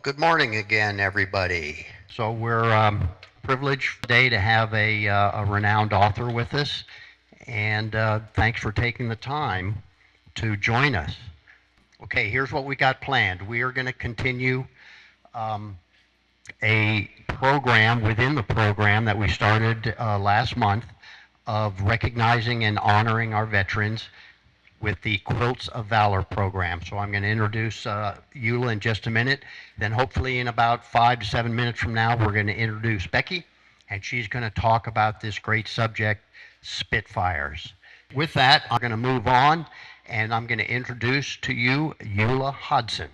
Good morning again, everybody. So we're privileged today to have a renowned author with us, and thanks for taking the time to join us. Okay, here's what we got planned. We are going to continue um, a program within the program that we started last month of recognizing and honoring our veterans with the Quilts of Valor program. So I'm going to introduce Eula in just a minute. Then hopefully in about 5 to 7 minutes from now, we're going to introduce Becky, and she's going to talk about this great subject, Spitfires. With that, I'm going to move on, and I'm going to introduce to you Eula Hodson.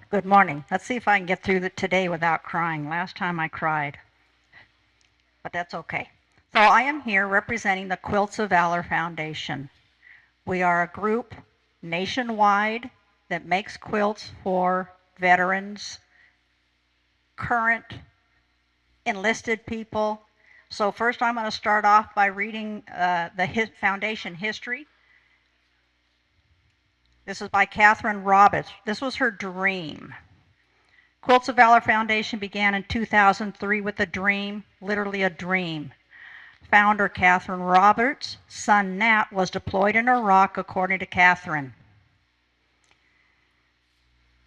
Good morning. Let's see if I can get through today without crying. Last time I cried, but that's okay. So I am here representing the Quilts of Valor Foundation. We are a group nationwide that makes quilts for veterans, current enlisted people. So first I'm going to start off by reading the foundation history. This is by Catherine Roberts. This was her dream. Quilts of Valor Foundation began in 2003 with a dream, literally a dream. Founder Catherine Roberts' son Nat was deployed in Iraq, according to Catherine.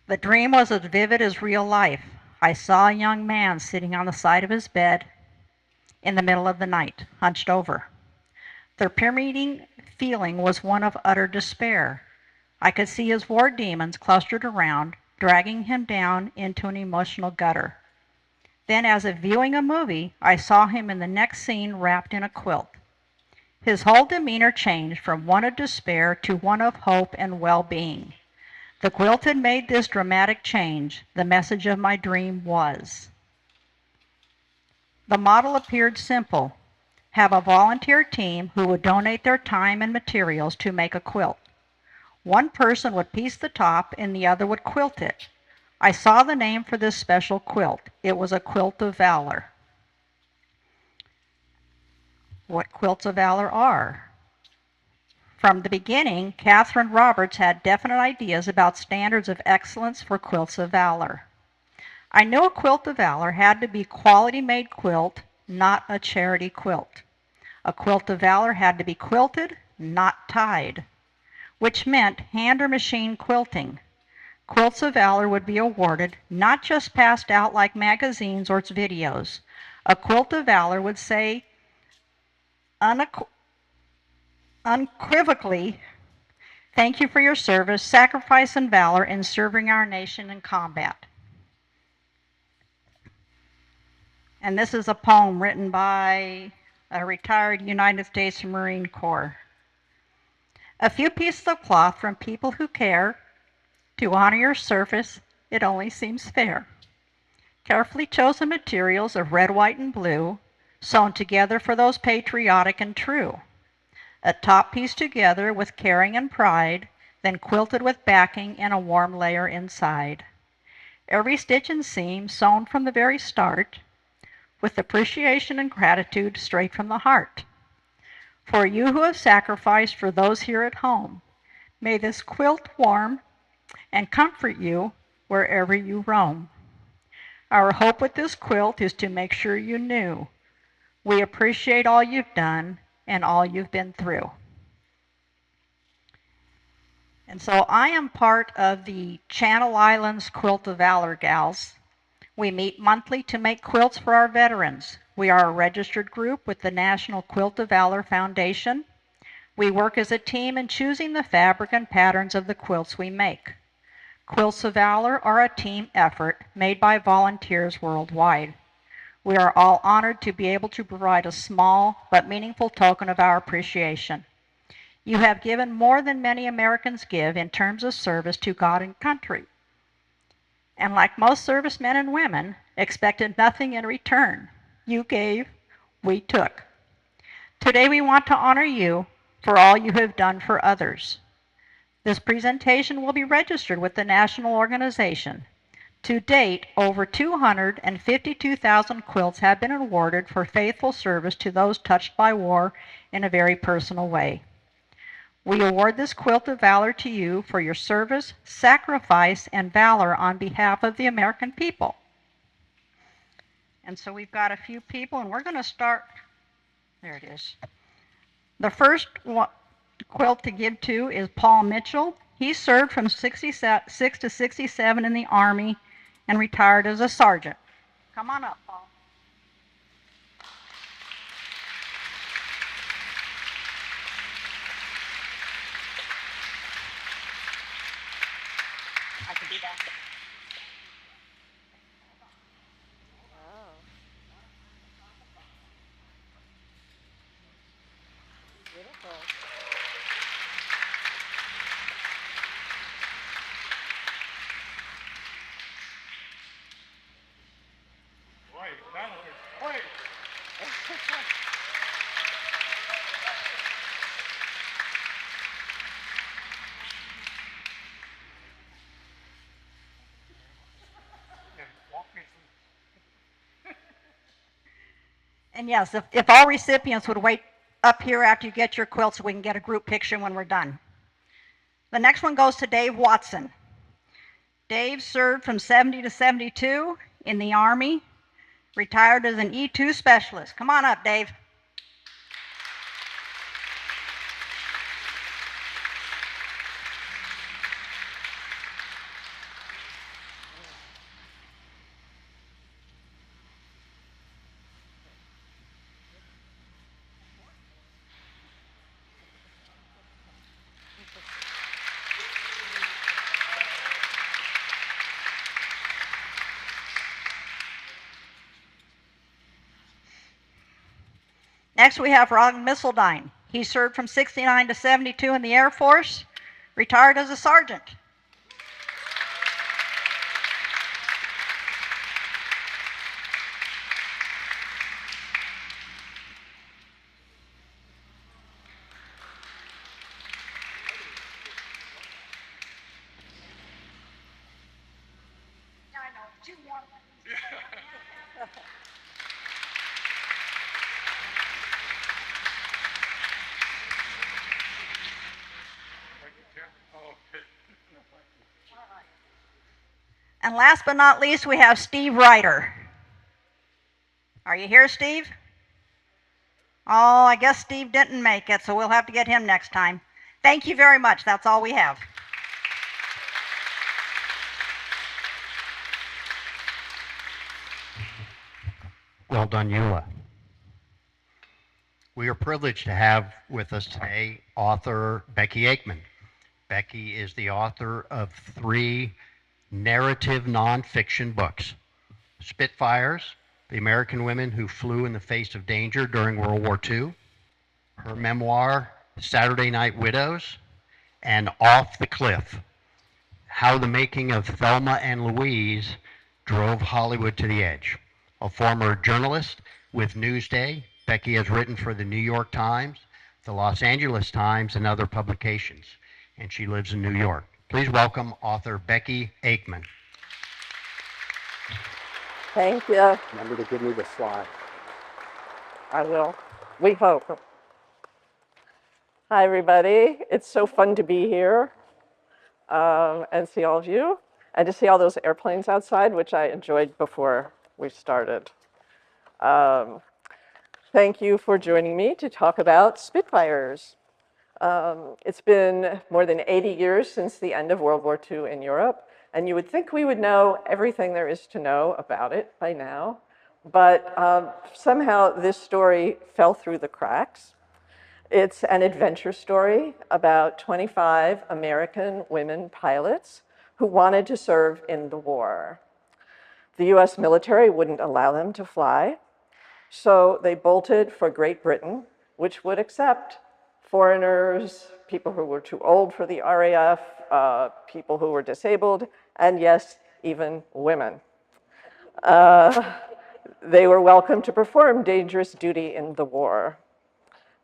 The dream was as vivid as real life. I saw a young man sitting on the side of his bed in the middle of the night, hunched over. The permeating feeling was one of utter despair. I could see his war demons clustered around, dragging him down into an emotional gutter. Then, as if viewing a movie, I saw him in the next scene wrapped in a quilt. His whole demeanor changed from one of despair to one of hope and well-being. The quilt had made this dramatic change. The message of my dream was. The model appeared simple. Have a volunteer team who would donate their time and materials to make a quilt. One person would piece the top and the other would quilt it. I saw the name for this special quilt. It was a Quilt of Valor. What Quilts of Valor are. From the beginning, Catherine Roberts had definite ideas about standards of excellence for Quilts of Valor. I knew a Quilt of Valor had to be quality-made quilt, not a charity quilt. A Quilt of Valor had to be quilted, not tied, which meant hand or machine quilting. Quilts of Valor would be awarded, not just passed out like magazines or its videos. A Quilt of Valor would say unequivocally, thank you for your service, sacrifice, and valor in serving our nation in combat. And this is a poem written by a retired United States Marine Corps. A few pieces of cloth from people who care. To honor your service, it only seems fair. Carefully chosen materials of red, white, and blue, sewn together for those patriotic and true. A top piece together with caring and pride, then quilted with backing and a warm layer inside. Every stitch and seam sewn from the very start, with appreciation and gratitude straight from the heart. For you who have sacrificed for those here at home, may this quilt warm and comfort you wherever you roam. Our hope with this quilt is to make sure you knew we appreciate all you've done and all you've been through. And so I am part of the Channel Islands Quilt of Valor Gals. We meet monthly to make quilts for our veterans. We are a registered group with the National Quilt of Valor Foundation. We work as a team in choosing the fabric and patterns of the quilts we make. Quilts of Valor are a team effort made by volunteers worldwide. We are all honored to be able to provide a small but meaningful token of our appreciation. You have given more than many Americans give in terms of service to God and country. And like most servicemen and women, expected nothing in return. You gave, we took. Today we want to honor you for all you have done for others. This presentation will be registered with the national organization. To date, over 252,000 quilts have been awarded for faithful service to those touched by war in a very personal way. We award this quilt of valor to you for your service, sacrifice, and valor on behalf of the American people. And so we've got a few people, and we're going to start. There it is. The first quilt to give to is Paul Mitchell. He served from 66 to 67 in the Army and retired as a sergeant. Come on up, Paul. I can do that. Beautiful. And yes, if all recipients would wait up here after you get your quilt so we can get a group picture when we're done. The next one goes to Dave Watson. Dave served from 70 to 72 in the Army, retired as an E2 specialist. Come on up, Dave. Next, we have Ron Misseldine. He served from 69 to 72 in the Air Force, retired as a sergeant. I know, 2 more. And last but not least, we have Steve Ryder. Are you here, Steve? Oh, I guess Steve didn't make it, so we'll have to get him next time. Thank you very much. That's all we have. Well done, Eula. We are privileged to have with us today author Becky Aikman. Becky is the author of 3 narrative nonfiction books: Spitfires, the American women who flew in the face of danger during World War II, her memoir, Saturday Night Widows, and Off the Cliff, How the Making of Thelma and Louise Drove Hollywood to the Edge. A former journalist with Newsday, Becky has written for the New York Times, the Los Angeles Times, and other publications, and she lives in New York. Please welcome author Becky Aikman. Thank you. Remember to give me the slide. I will. We hope. Hi, everybody. It's so fun to be here and see all of you, and to see all those airplanes outside, which I enjoyed before we started. Thank you for joining me to talk about Spitfires. It's been more than 80 years since the end of World War II in Europe, and you would think we would know everything there is to know about it by now, but somehow this story fell through the cracks. It's an adventure story about 25 American women pilots who wanted to serve in the war. The US military wouldn't allow them to fly, so they bolted for Great Britain, which would accept foreigners, people who were too old for the RAF, people who were disabled, and yes, even women. They were welcome to perform dangerous duty in the war.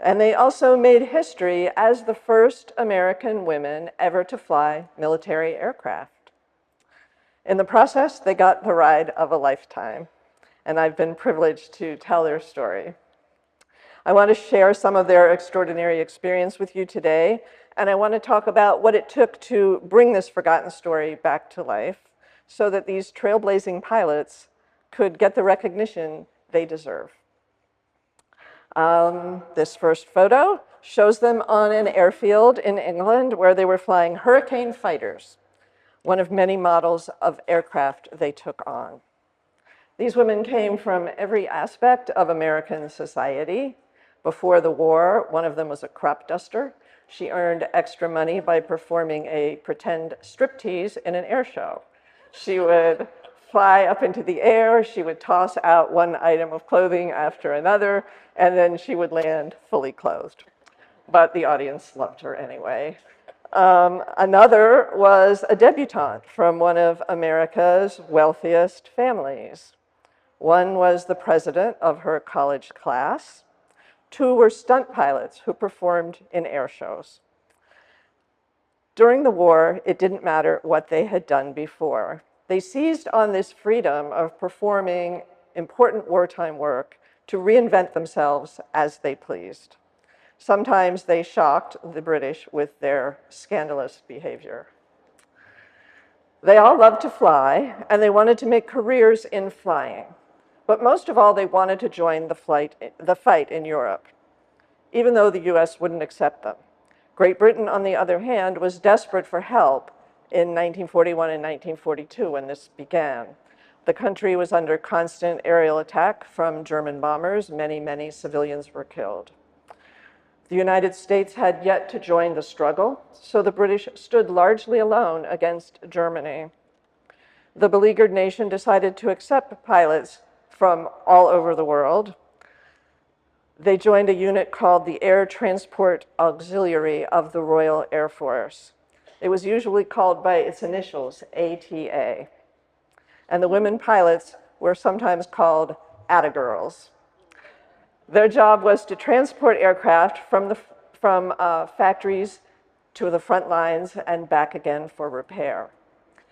And they also made history as the first American women ever to fly military aircraft. In the process, they got the ride of a lifetime, and I've been privileged to tell their story. I want to share some of their extraordinary experience with you today, and I want to talk about what it took to bring this forgotten story back to life so that these trailblazing pilots could get the recognition they deserve. This first photo shows them on an airfield in England where they were flying Hurricane fighters, one of many models of aircraft they took on. These women came from every aspect of American society. Before the war, one of them was a crop duster. She earned extra money by performing a pretend striptease in an air show. She would fly up into the air, she would toss out one item of clothing after another, and then she would land fully clothed. But the audience loved her anyway. Another was a debutante from one of America's wealthiest families. One was the president of her college class. Two were stunt pilots who performed in air shows. During the war, it didn't matter what they had done before. They seized on this freedom of performing important wartime work to reinvent themselves as they pleased. Sometimes they shocked the British with their scandalous behavior. They all loved to fly, and they wanted to make careers in flying. But most of all, they wanted to join the fight in Europe, even though the US wouldn't accept them. Great Britain, on the other hand, was desperate for help in 1941 and 1942 when this began. The country was under constant aerial attack from German bombers. Many, many civilians were killed. The United States had yet to join the struggle, so the British stood largely alone against Germany. The beleaguered nation decided to accept pilots from all over the world. They joined a unit called the Air Transport Auxiliary of the Royal Air Force. It was usually called by its initials, ATA. And the women pilots were sometimes called Attagirls. Their job was to transport aircraft from factories to the front lines and back again for repair.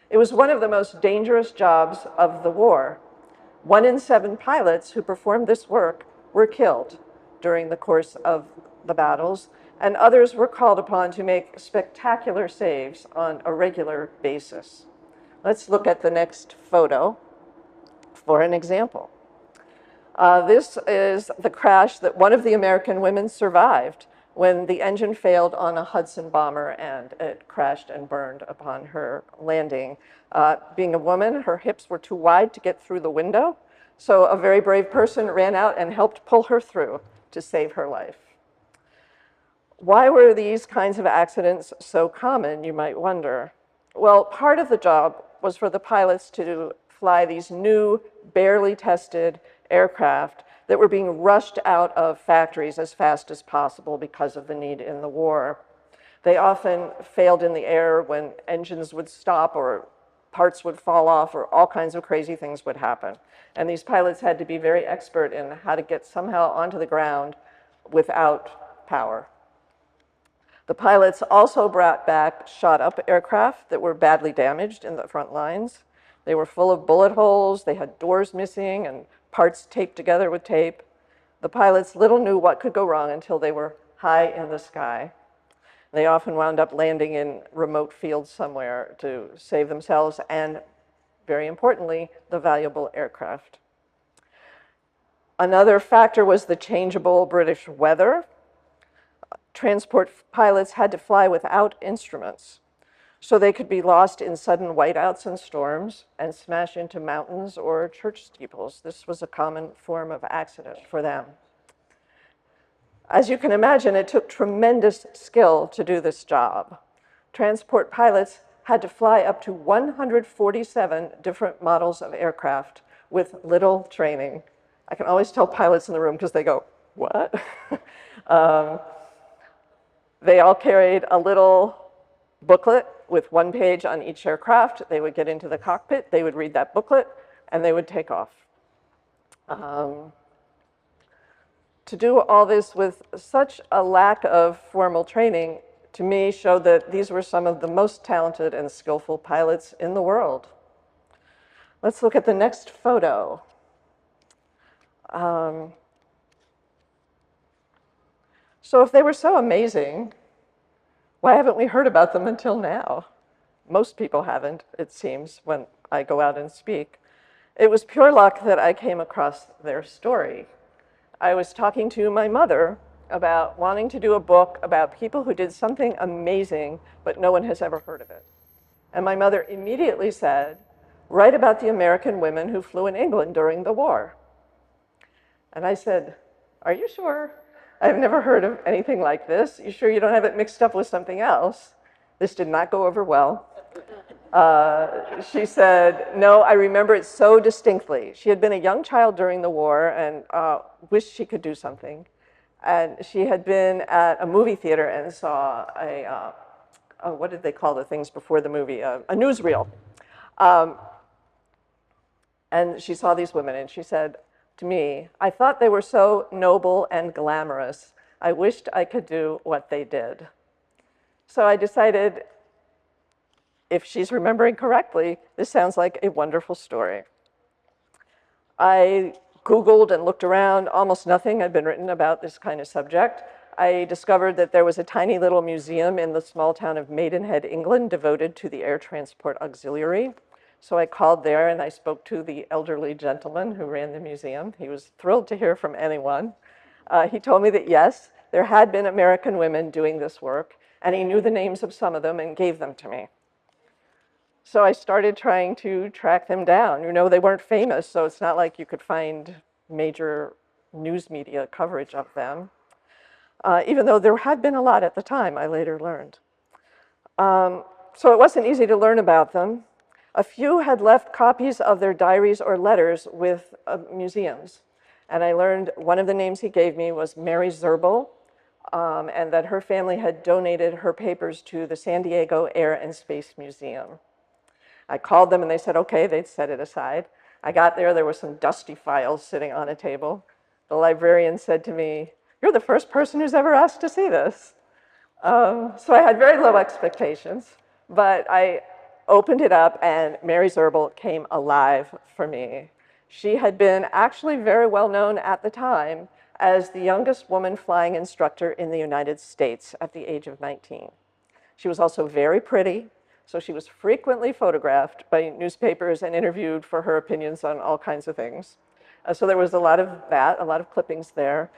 It was one of the most dangerous jobs of the war. 1 in 7 pilots who performed this work were killed during the course of the battles, and others were called upon to make spectacular saves on a regular basis. Let's look at the next photo for an example. This is the crash that one of the American women survived when the engine failed on a Hudson bomber and it crashed and burned upon her landing. Being a woman, her hips were too wide to get through the window, so a very brave person ran out and helped pull her through to save her life. Why were these kinds of accidents so common, you might wonder? Well, part of the job was for the pilots to fly these new, barely tested aircraft that were being rushed out of factories as fast as possible because of the need in the war. They often failed in the air when engines would stop or parts would fall off or all kinds of crazy things would happen. And these pilots had to be very expert in how to get somehow onto the ground without power. The pilots also brought back shot-up aircraft that were badly damaged in the front lines. They were full of bullet holes, they had doors missing and parts taped together with tape. The pilots little knew what could go wrong until they were high in the sky. They often wound up landing in remote fields somewhere to save themselves and, very importantly, the valuable aircraft. Another factor was the changeable British weather. Transport pilots had to fly without instruments, so they could be lost in sudden whiteouts and storms and smash into mountains or church steeples. This was a common form of accident for them. As you can imagine, it took tremendous skill to do this job. Transport pilots had to fly up to 147 different models of aircraft with little training. I can always tell pilots in the room because they go, what? They all carried a little booklet with 1 page on each aircraft. They would get into the cockpit, they would read that booklet, and they would take off. To do all this with such a lack of formal training, to me, showed that these were some of the most talented and skillful pilots in the world. Let's look at the next photo. So if they were so amazing, why haven't we heard about them until now? Most people haven't, it seems, when I go out and speak. It was pure luck that I came across their story. I was talking to my mother about wanting to do a book about people who did something amazing, but no one has ever heard of it. And my mother immediately said, write about the American women who flew in England during the war. And I said, are you sure? I've never heard of anything like this. You sure you don't have it mixed up with something else? This did not go over well. She said, no, I remember it so distinctly. She had been a young child during the war and wished she could do something. And she had been at a movie theater and saw what did they call the things before the movie? A newsreel. And she saw these women and she said to me, I thought they were so noble and glamorous. I wished I could do what they did. So I decided, if she's remembering correctly, this sounds like a wonderful story. I Googled and looked around. Almost nothing had been written about this kind of subject. I discovered that there was a tiny little museum in the small town of Maidenhead, England, devoted to the Air Transport Auxiliary. So I called there and I spoke to the elderly gentleman who ran the museum. He was thrilled to hear from anyone. He told me that yes, there had been American women doing this work, and he knew the names of some of them and gave them to me. So I started trying to track them down. You know, they weren't famous, so it's not like you could find major news media coverage of them, even though there had been a lot at the time, I later learned. So it wasn't easy to learn about them. A few had left copies of their diaries or letters with museums. And I learned one of the names he gave me was Mary Zerbel, and that her family had donated her papers to the San Diego Air and Space Museum. I called them and they said, okay, they'd set it aside. I got there were some dusty files sitting on a table. The librarian said to me, you're the first person who's ever asked to see this. So I had very low expectations, but I opened it up and Mary Zerbel came alive for me. She had been actually very well known at the time as the youngest woman flying instructor in the United States at the age of 19. She was also very pretty, so she was frequently photographed by newspapers and interviewed for her opinions on all kinds of things. So there was a lot of that, a lot of clippings there.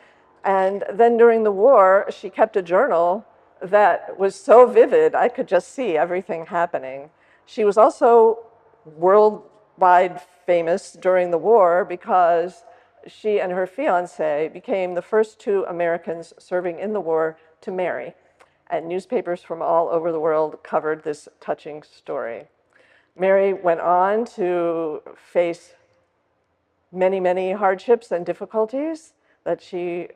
And then during the war, she kept a journal that was so vivid, I could just see everything happening. She was also worldwide famous during the war because she and her fiancé became the first two Americans serving in the war to marry. And newspapers from all over the world covered this touching story. Mary went on to face many, many hardships and difficulties that she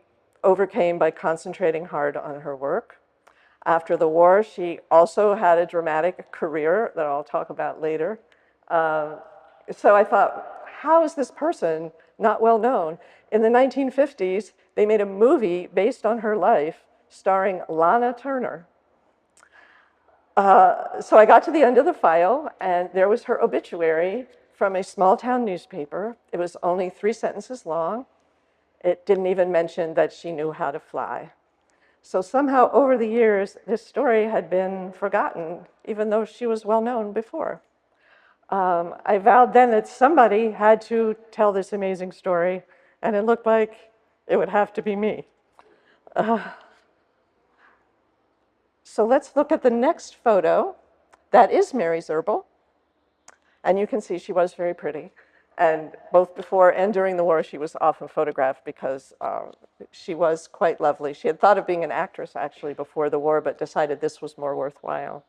overcame by concentrating hard on her work. After the war, she also had a dramatic career that I'll talk about later. So I thought, how is this person not well known? In the 1950s, they made a movie based on her life starring Lana Turner. So I got to the end of the file, and there was her obituary from a small town newspaper. It was only 3 sentences long. It didn't even mention that she knew how to fly. So somehow over the years, this story had been forgotten, even though she was well known before. I vowed then that somebody had to tell this amazing story, and it looked like it would have to be me. So let's look at the next photo. That is Mary Zerbel. And you can see she was very pretty. And both before and during the war, she was often photographed because she was quite lovely. She had thought of being an actress actually before the war, but decided this was more worthwhile.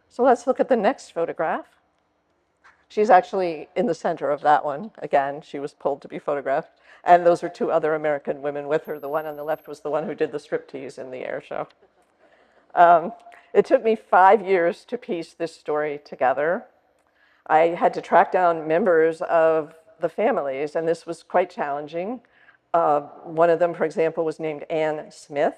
So let's look at the next photograph. She's actually in the center of that one. Again, she was pulled to be photographed. And those are 2 other American women with her. The one on the left was the one who did the striptease in the air show. It took me 5 years to piece this story together. I had to track down members of the families, and this was quite challenging. One of them, for example, was named Ann Smith.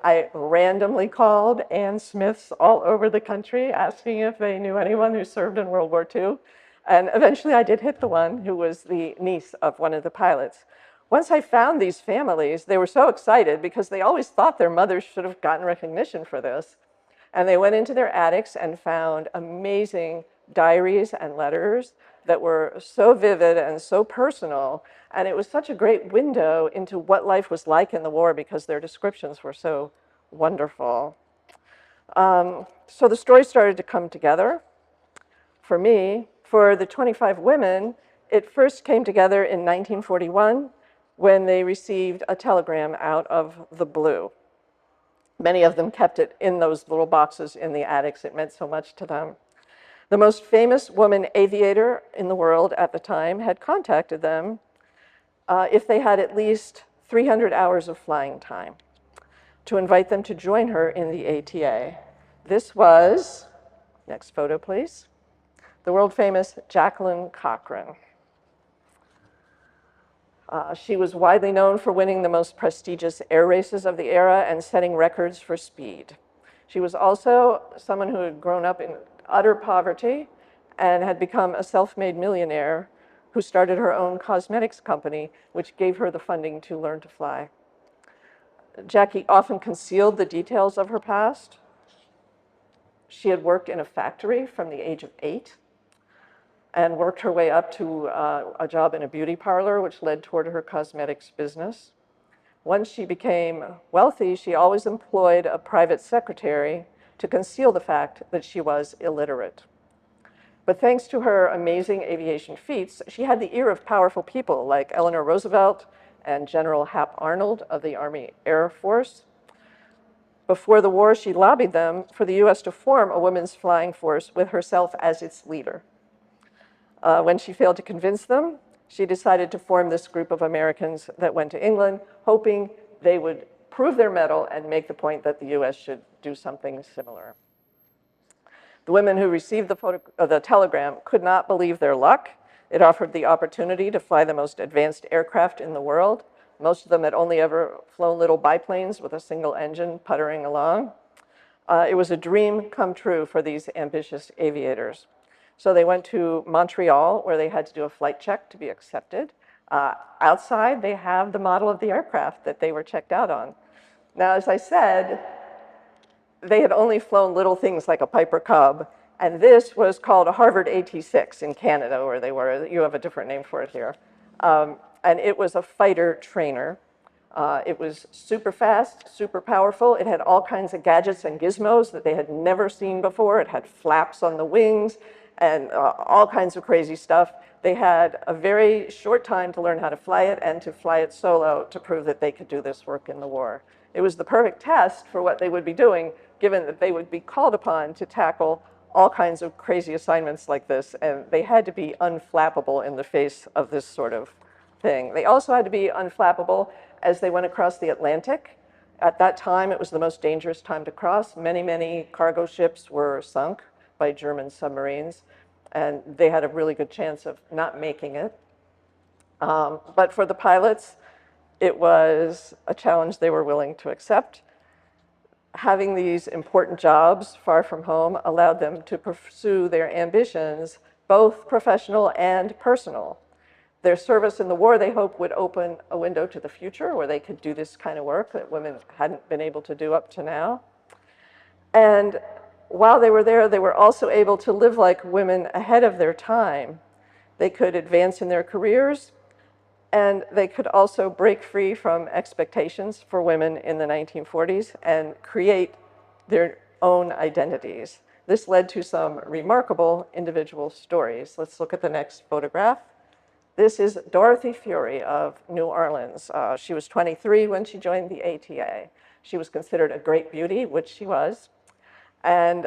I randomly called Ann Smiths all over the country, asking if they knew anyone who served in World War II. And eventually I did hit the one who was the niece of one of the pilots. Once I found these families, they were so excited because they always thought their mothers should have gotten recognition for this. And they went into their attics and found amazing diaries and letters that were so vivid and so personal. And it was such a great window into what life was like in the war because their descriptions were so wonderful. So the story started to come together. For me, for the 25 women, it first came together in 1941 when they received a telegram out of the blue. Many of them kept it in those little boxes in the attics. It meant so much to them. The most famous woman aviator in the world at the time had contacted them if they had at least 300 hours of flying time to invite them to join her in the ATA. This was, next photo please, the world famous Jacqueline Cochran. She was widely known for winning the most prestigious air races of the era and setting records for speed. She was also someone who had grown up in utter poverty and had become a self-made millionaire who started her own cosmetics company, which gave her the funding to learn to fly. Jackie often concealed the details of her past. She had worked in a factory from the age of 8 and worked her way up to a job in a beauty parlor, which led toward her cosmetics business. Once she became wealthy, she always employed a private secretary to conceal the fact that she was illiterate. But thanks to her amazing aviation feats, she had the ear of powerful people like Eleanor Roosevelt and General Hap Arnold of the Army Air Force. Before the war, she lobbied them for the US to form a women's flying force with herself as its leader. When she failed to convince them, she decided to form this group of Americans that went to England, hoping they would prove their mettle and make the point that the US should do something similar. The women who received the telegram could not believe their luck. It offered the opportunity to fly the most advanced aircraft in the world. Most of them had only ever flown little biplanes with a single engine puttering along. It was a dream come true for these ambitious aviators. So they went to Montreal, where they had to do a flight check to be accepted. Outside, they have the model of the aircraft that they were checked out on. Now, as I said, they had only flown little things like a Piper Cub, and this was called a Harvard AT-6 in Canada, where they were. You have a different name for it here. And it was a fighter trainer. It was super fast, super powerful. It had all kinds of gadgets and gizmos that they had never seen before. It had flaps on the wings and all kinds of crazy stuff. They had a very short time to learn how to fly it and to fly it solo to prove that they could do this work in the war. It was the perfect test for what they would be doing, given that they would be called upon to tackle all kinds of crazy assignments like this, and they had to be unflappable in the face of this sort of thing. They also had to be unflappable as they went across the Atlantic. At that time, it was the most dangerous time to cross. Many, many cargo ships were sunk by German submarines, and they had a really good chance of not making it. But for the pilots, it was a challenge they were willing to accept. Having these important jobs far from home allowed them to pursue their ambitions, both professional and personal. Their service in the war, they hoped, would open a window to the future where they could do this kind of work that women hadn't been able to do up to now. And while they were there, they were also able to live like women ahead of their time. They could advance in their careers, and they could also break free from expectations for women in the 1940s and create their own identities. This led to some remarkable individual stories. Let's look at the next photograph. This is Dorothy Fury of New Orleans. She was 23 when she joined the ATA. She was considered a great beauty, which she was. And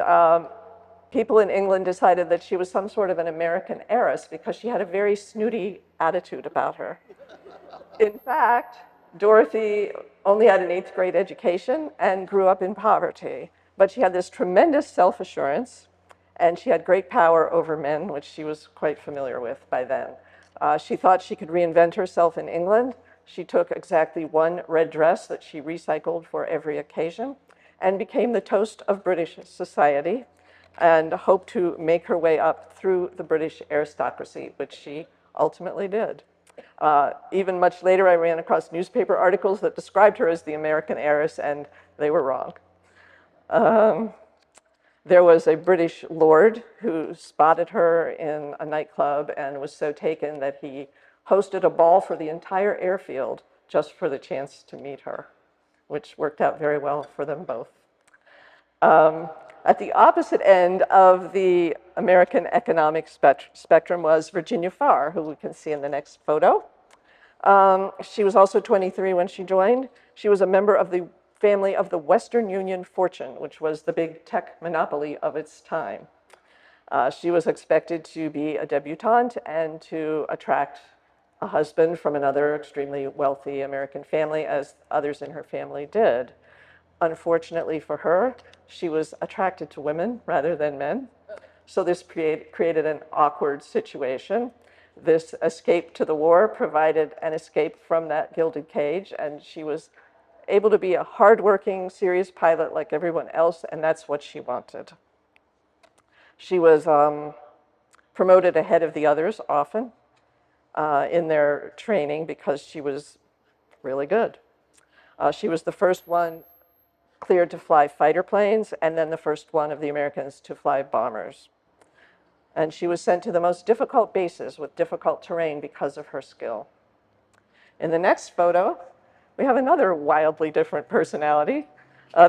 people in England decided that she was some sort of an American heiress because she had a very snooty attitude about her. In fact, Dorothy only had an 8th grade education and grew up in poverty, but she had this tremendous self-assurance, and she had great power over men, which she was quite familiar with by then. She thought she could reinvent herself in England. She took exactly one red dress that she recycled for every occasion and became the toast of British society. and hoped to make her way up through the British aristocracy, which she ultimately did. Even much later, I ran across newspaper articles that described her as the American heiress, and they were wrong. There was a British lord who spotted her in a nightclub and was so taken that he hosted a ball for the entire airfield just for the chance to meet her, which worked out very well for them both. At the opposite end of the American economic spectrum was Virginia Farr, who we can see in the next photo. She was also 23 when she joined. She was a member of the family of the Western Union Fortune, which was the big tech monopoly of its time. She was expected to be a debutante and to attract a husband from another extremely wealthy American family, as others in her family did. Unfortunately for her, she was attracted to women rather than men. So this created an awkward situation. This escape to the war provided an escape from that gilded cage, and she was able to be a hardworking, serious pilot like everyone else, and that's what she wanted. She was promoted ahead of the others often in their training because she was really good. She was the first one cleared to fly fighter planes, and then the first one of the Americans to fly bombers. And she was sent to the most difficult bases with difficult terrain because of her skill. In the next photo, we have another wildly different personality.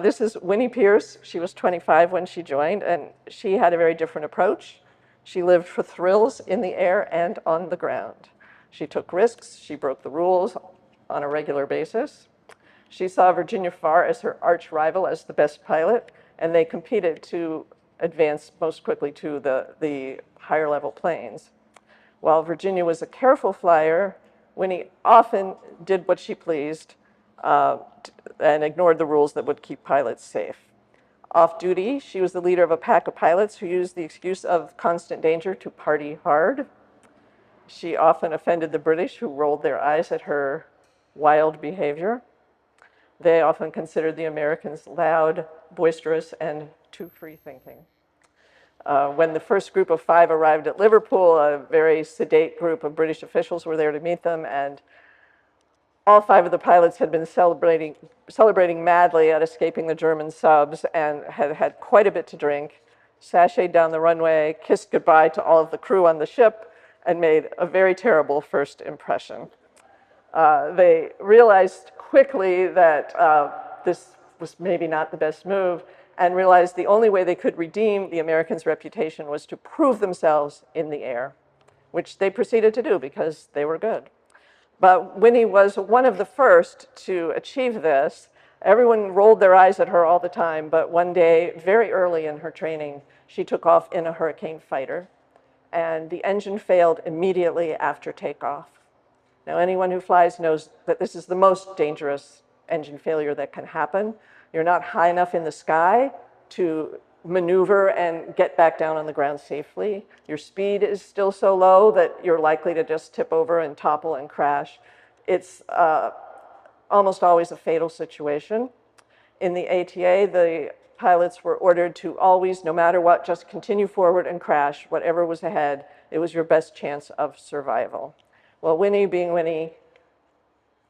This is Winnie Pierce. She was 25 when she joined, and she had a very different approach. She lived for thrills in the air and on the ground. She took risks. She broke the rules on a regular basis. She saw Virginia Farr as her arch rival as the best pilot, and they competed to advance most quickly to the higher level planes. While Virginia was a careful flyer, Winnie often did what she pleased and ignored the rules that would keep pilots safe. Off duty, she was the leader of a pack of pilots who used the excuse of constant danger to party hard. She often offended the British, who rolled their eyes at her wild behavior. They often considered the Americans loud, boisterous, and too free-thinking. When the first group of 5 arrived at Liverpool, a very sedate group of British officials were there to meet them, and all 5 of the pilots had been celebrating madly at escaping the German subs and had had quite a bit to drink, sashayed down the runway, kissed goodbye to all of the crew on the ship, and made a very terrible first impression. They realized quickly that this was maybe not the best move, and realized the only way they could redeem the Americans' reputation was to prove themselves in the air, which they proceeded to do because they were good. But Winnie was one of the first to achieve this. Everyone rolled their eyes at her all the time, but one day, very early in her training, she took off in a Hurricane fighter, and the engine failed immediately after takeoff. Now, anyone who flies knows that this is the most dangerous engine failure that can happen. You're not high enough in the sky to maneuver and get back down on the ground safely. Your speed is still so low that you're likely to just tip over and topple and crash. It's almost always a fatal situation. In the ATA, the pilots were ordered to always, no matter what, just continue forward and crash. Whatever was ahead, it was your best chance of survival. Well, Winnie, being Winnie,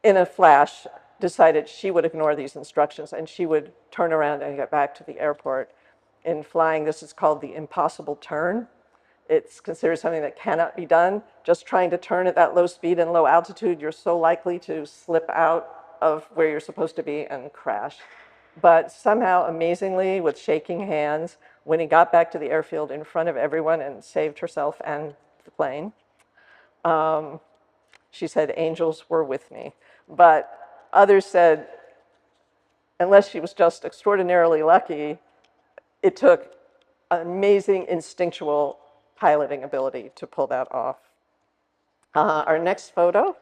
in a flash, decided she would ignore these instructions and she would turn around and get back to the airport. In flying, this is called the impossible turn. It's considered something that cannot be done. Just trying to turn at that low speed and low altitude, you're so likely to slip out of where you're supposed to be and crash. But somehow, amazingly, with shaking hands, Winnie got back to the airfield in front of everyone and saved herself and the plane. She said, "Angels were with me." But others said, unless she was just extraordinarily lucky, it took amazing instinctual piloting ability to pull that off. Our next photo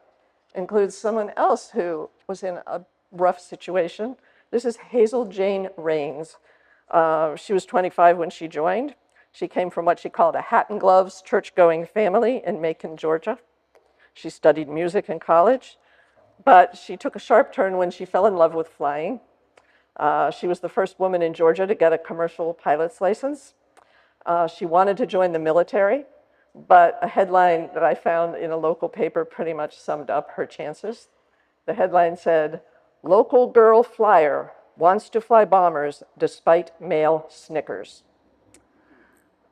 includes someone else who was in a rough situation. This is Hazel Jane Raines. She was 25 when she joined. She came from what she called a hat and gloves church-going family in Macon, Georgia. She studied music in college, but she took a sharp turn when she fell in love with flying. She was the first woman in Georgia to get a commercial pilot's license. She wanted to join the military, but a headline that I found in a local paper pretty much summed up her chances. The headline said, "Local girl flyer wants to fly bombers despite male snickers."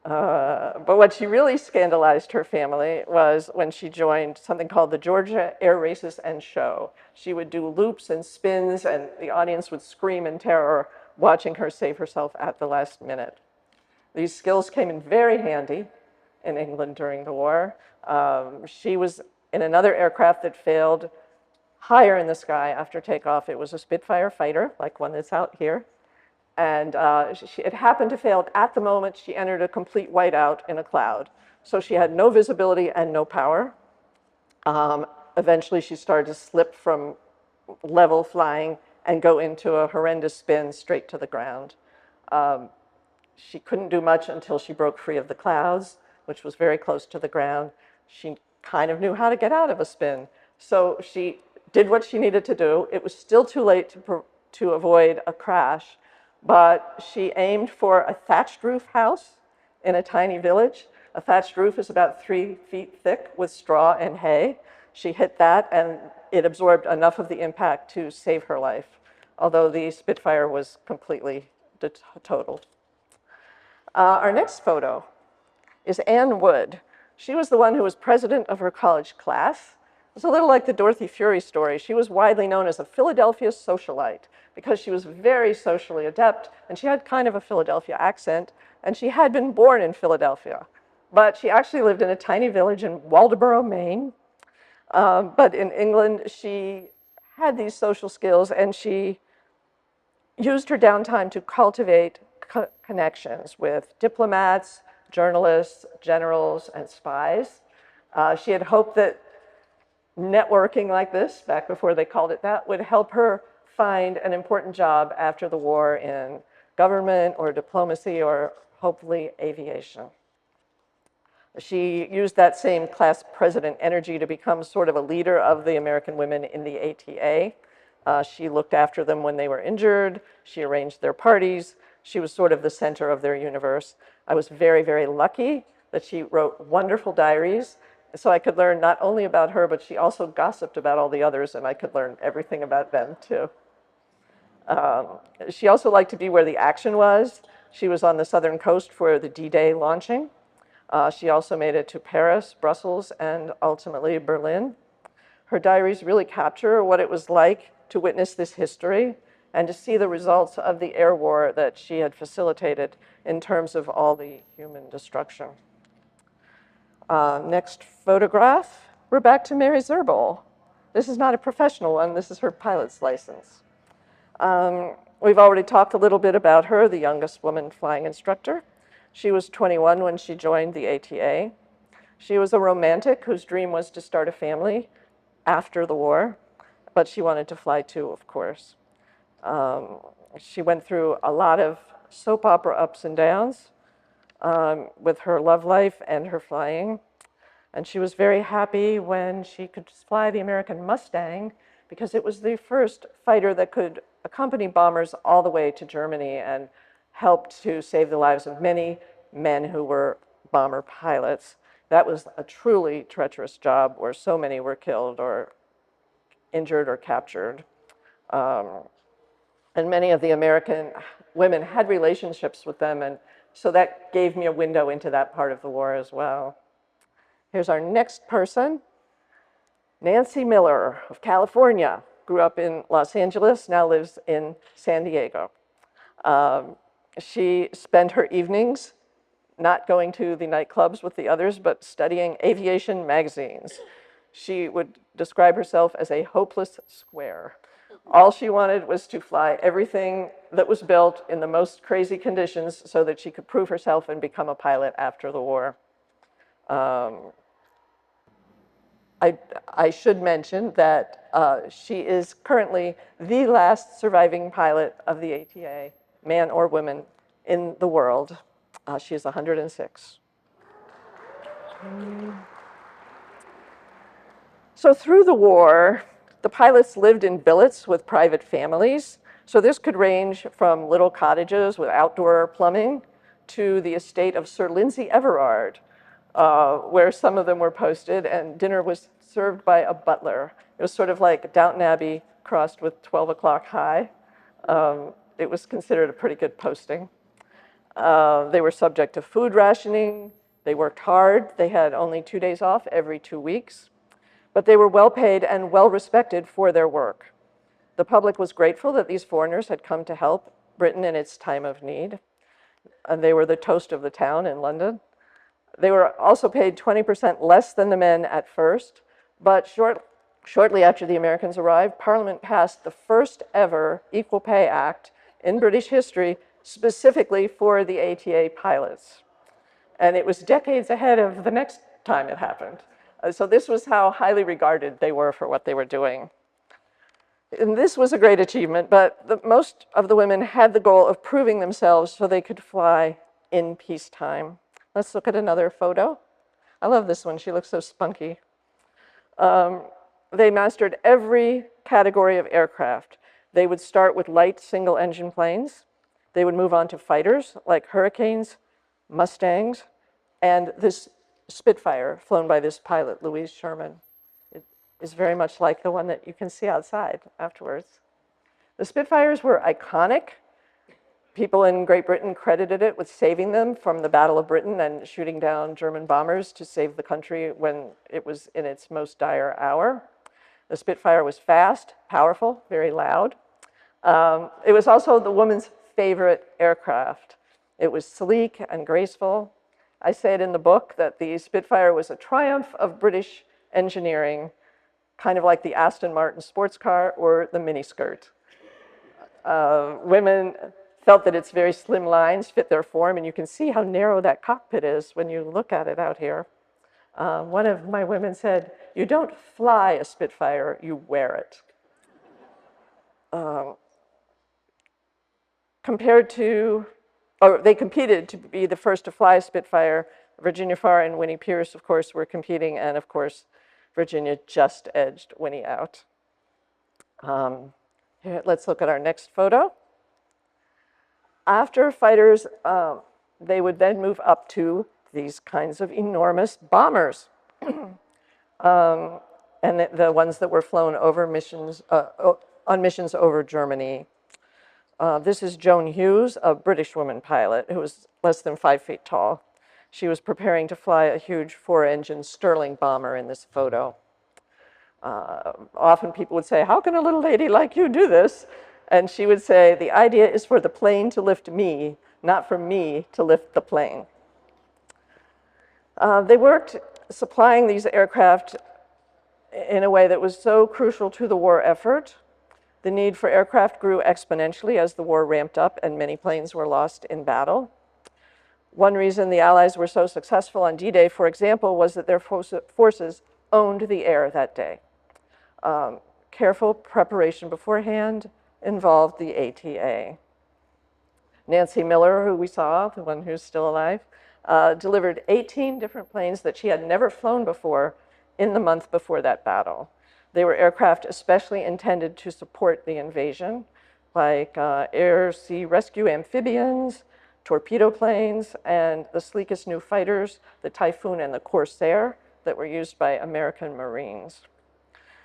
But what she really scandalized her family was when she joined something called the Georgia Air Races and Show. She would do loops and spins, and the audience would scream in terror watching her save herself at the last minute. These skills came in very handy in England during the war. She was in another aircraft that failed higher in the sky after takeoff. It was a Spitfire fighter, like one that's out here. And it happened to fail at the moment she entered a complete whiteout in a cloud. So she had no visibility and no power. Eventually, she started to slip from level flying and go into a horrendous spin straight to the ground. She couldn't do much until she broke free of the clouds, which was very close to the ground. She kind of knew how to get out of a spin. So she did what she needed to do. It was still too late to avoid a crash, but she aimed for a thatched roof house in a tiny village. A thatched roof is about 3 feet thick with straw and hay. She hit that, and it absorbed enough of the impact to save her life, although the Spitfire was completely totaled. Our next photo is Anne Wood. She was the one who was president of her college class. It's a little like the Dorothy Fury story. She was widely known as a Philadelphia socialite because she was very socially adept, and she had kind of a Philadelphia accent, and she had been born in Philadelphia. But she actually lived in a tiny village in Waldoboro, Maine. But in England, she had these social skills, and she used her downtime to cultivate connections with diplomats, journalists, generals, and spies. She had hoped that networking like this, back before they called it that, would help her find an important job after the war in government or diplomacy or hopefully aviation. She used that same class president energy to become sort of a leader of the American women in the ATA. She looked after them when they were injured. She arranged their parties. She was sort of the center of their universe. I was very, very lucky that she wrote wonderful diaries, so I could learn not only about her, but she also gossiped about all the others, and I could learn everything about them too. She also liked to be where the action was. She was on the southern coast for the D-Day launching. She also made it to Paris, Brussels, and ultimately Berlin. Her diaries really capture what it was like to witness this history and to see the results of the air war that she had facilitated in terms of all the human destruction. Next photograph, we're back to Mary Zerbel. This is not a professional one, this is her pilot's license. We've already talked a little bit about her, the youngest woman flying instructor. She was 21 when she joined the ATA. She was a romantic whose dream was to start a family after the war, but she wanted to fly too, of course. She went through a lot of soap opera ups and downs with her love life and her flying. And she was very happy when she could fly the American Mustang because it was the first fighter that could accompany bombers all the way to Germany and helped to save the lives of many men who were bomber pilots. That was a truly treacherous job where so many were killed or injured or captured. And many of the American women had relationships with them, and so that gave me a window into that part of the war as well. Here's our next person, Nancy Miller of California. Grew up in Los Angeles, now lives in San Diego. She spent her evenings not going to the nightclubs with the others, but studying aviation magazines. She would describe herself as a hopeless square. All she wanted was to fly everything that was built in the most crazy conditions so that she could prove herself and become a pilot after the war. I should mention that she is currently the last surviving pilot of the ATA, man or woman, in the world. She is 106. So through the war, the pilots lived in billets with private families. So this could range from little cottages with outdoor plumbing to the estate of Sir Lindsay Everard, where some of them were posted, and dinner was served by a butler. It was sort of like Downton Abbey crossed with 12 o'clock high. It was considered a pretty good posting. They were subject to food rationing. They worked hard. They had only 2 days off every 2 weeks. But they were well paid and well respected for their work. The public was grateful that these foreigners had come to help Britain in its time of need. And they were the toast of the town in London. They were also paid 20% less than the men at first, but shortly after the Americans arrived, Parliament passed the first ever Equal Pay Act in British history specifically for the ATA pilots. And it was decades ahead of the next time it happened. So this was how highly regarded they were for what they were doing. And this was a great achievement, but most of the women had the goal of proving themselves so they could fly in peacetime. Let's look at another photo. I love this one. She looks so spunky. They mastered every category of aircraft. They would start with light single-engine planes. They would move on to fighters like Hurricanes, Mustangs, and this Spitfire flown by this pilot, Louise Sherman. It is very much like the one that you can see outside afterwards. The Spitfires were iconic. People in Great Britain credited it with saving them from the Battle of Britain and shooting down German bombers to save the country when it was in its most dire hour. The Spitfire was fast, powerful, very loud. It was also the woman's favorite aircraft. It was sleek and graceful. I say it in the book that the Spitfire was a triumph of British engineering, kind of like the Aston Martin sports car or the miniskirt. Women felt that its very slim lines fit their form, and you can see how narrow that cockpit is when you look at it out here. One of my women said, "You don't fly a Spitfire, you wear it." They competed to be the first to fly a Spitfire. Virginia Farr and Winnie Pierce, of course, were competing, and of course, Virginia just edged Winnie out. Here, let's look at our next photo. After fighters, they would then move up to these kinds of enormous bombers. And the ones that were flown over missions, on missions over Germany. This is Joan Hughes, a British woman pilot who was less than 5 feet tall. She was preparing to fly a huge 4-engine Stirling bomber in this photo. Often people would say, "How can a little lady like you do this?" And she would say, "The idea is for the plane to lift me, not for me to lift the plane." They worked supplying these aircraft in a way that was so crucial to the war effort. The need for aircraft grew exponentially as the war ramped up and many planes were lost in battle. One reason the Allies were so successful on D-Day, for example, was that their forces owned the air that day. Careful preparation beforehand involved the ATA. Nancy Miller, who we saw, the one who's still alive, delivered 18 different planes that she had never flown before in the month before that battle. They were aircraft especially intended to support the invasion, like air-sea rescue amphibians, torpedo planes, and the sleekest new fighters, the Typhoon and the Corsair, that were used by American Marines.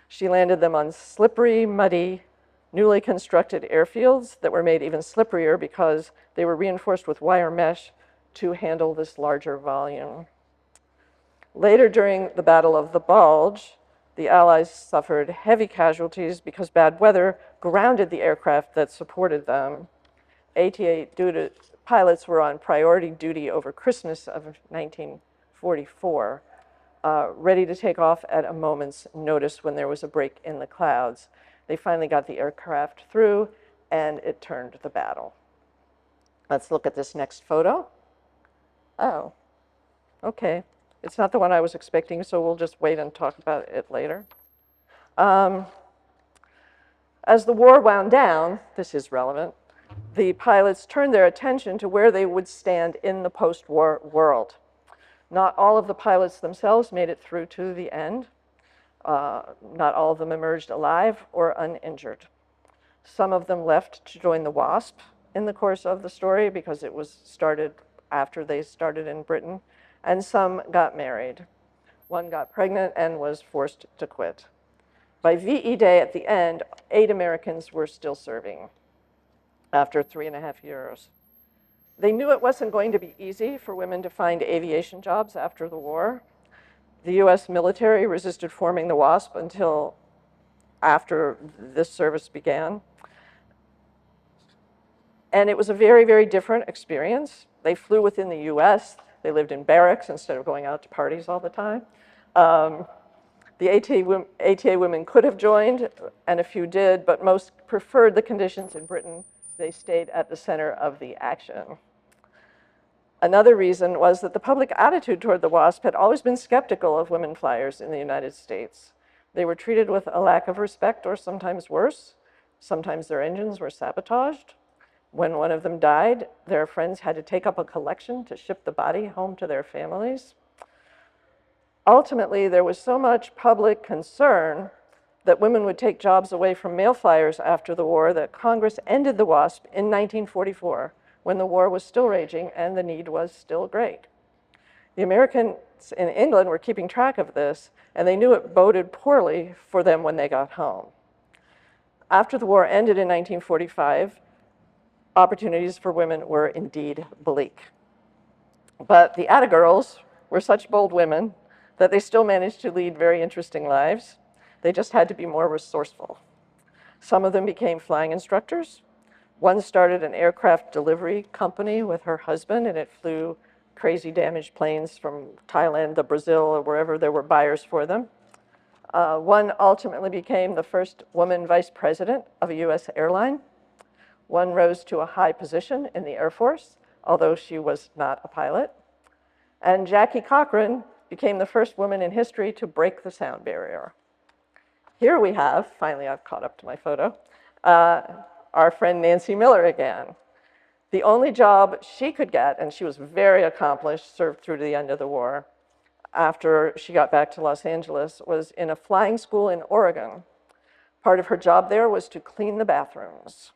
She landed them on slippery, muddy, newly constructed airfields that were made even slipperier because they were reinforced with wire mesh to handle this larger volume. Later during the Battle of the Bulge, the Allies suffered heavy casualties because bad weather grounded the aircraft that supported them. ATA pilots were on priority duty over Christmas of 1944, ready to take off at a moment's notice when there was a break in the clouds. They finally got the aircraft through, and it turned the battle. Let's look at this next photo. Oh, okay. It's not the one I was expecting, so we'll just wait and talk about it later. As the war wound down, this is relevant, the pilots turned their attention to where they would stand in the post-war world. Not all of the pilots themselves made it through to the end. Not all of them emerged alive or uninjured. Some of them left to join the WASP in the course of the story because it was started after they started in Britain, and some got married. One got pregnant and was forced to quit. By VE Day at the end, 8 Americans were still serving after 3.5 years. They knew it wasn't going to be easy for women to find aviation jobs after the war. The US military resisted forming the WASP until after this service began. And it was a very, very different experience. They flew within the US. They lived in barracks instead of going out to parties all the time. The ATA women could have joined, and a few did, but most preferred the conditions in Britain. They stayed at the center of the action. Another reason was that the public attitude toward the WASP had always been skeptical of women flyers in the United States. They were treated with a lack of respect, or sometimes worse. Sometimes their engines were sabotaged. When one of them died, their friends had to take up a collection to ship the body home to their families. Ultimately, there was so much public concern that women would take jobs away from male flyers after the war that Congress ended the WASP in 1944, when the war was still raging and the need was still great. The Americans in England were keeping track of this, and they knew it boded poorly for them when they got home. After the war ended in 1945, opportunities for women were indeed bleak. But the Atta girls were such bold women that they still managed to lead very interesting lives. They just had to be more resourceful. Some of them became flying instructors. One started an aircraft delivery company with her husband, and it flew crazy damaged planes from Thailand to Brazil or wherever there were buyers for them. One ultimately became the first woman vice president of a US airline. One rose to a high position in the Air Force, although she was not a pilot. And Jackie Cochran became the first woman in history to break the sound barrier. Here we have, finally I've caught up to my photo, our friend Nancy Miller again. The only job she could get, and she was very accomplished, served through to the end of the war, after she got back to Los Angeles, was in a flying school in Oregon. Part of her job there was to clean the bathrooms.